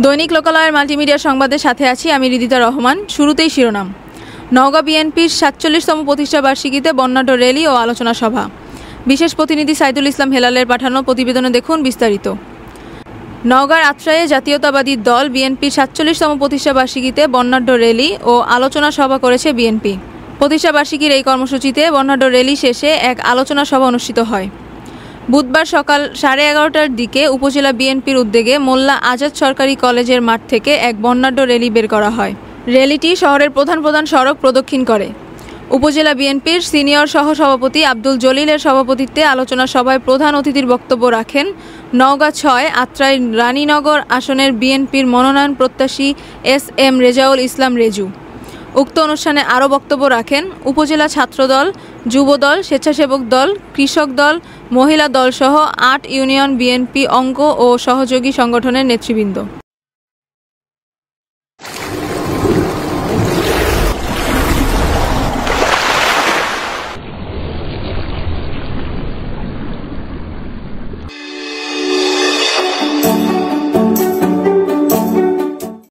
দৈনিক লোকালয়ের মাল্টিমিডিয়া সংবাদের সাথে আছি আমি রিদিতা রহমান। শুরুতেই শিরোনাম। নওগাঁ বিএনপির ৪৭তম প্রতিষ্ঠা বার্ষিকীতে বর্ণাঢ্য র্যালি ও আলোচনা সভা। বিশেষ প্রতিনিধি সাইদুল ইসলাম হেলালের পাঠানো প্রতিবেদনে দেখুন বিস্তারিত। নওগাঁর আত্রায়ে জাতীয়তাবাদী দল বিএনপির ৪৭তম প্রতিষ্ঠা বার্ষিকীতে বর্ণাঢ্য র্যালি ও আলোচনা সভা করেছে বিএনপি। প্রতিষ্ঠা বার্ষিকীর এই কর্মসূচিতে বর্ণাঢ্য র্যালি শেষে এক আলোচনা সভা অনুষ্ঠিত হয়। বুধবার সকাল 11:30টার দিকে উপজেলা বিএনপির উদ্যোগে মোল্লা আজাদ সরকারি কলেজের মাঠ থেকে এক বর্ণাঢ্য র্যালি বের করা হয়। র্যালিটি শহরের প্রধান সড়ক প্রদক্ষিণ করে। উপজেলা বিএনপির সিনিয়র সহসভাপতি আব্দুল জলিলের সভাপতিত্বে আলোচনা সভায় প্রধান অতিথির বক্তব্য রাখেন নওগাঁ ৬ আত্রাই রানীনগর আসনের বিএনপির মনোনয়ন প্রত্যাশী SM রেজাউল ইসলাম রেজু। উক্ত অনুষ্ঠানে আরও বক্তব্য রাখেন উপজেলা ছাত্রদল, যুবদল, স্বেচ্ছাসেবক দল, কৃষক দল, মহিলা দলসহ ৮ ইউনিয়ন বিএনপি অঙ্গ ও সহযোগী সংগঠনের নেতৃবৃন্দ।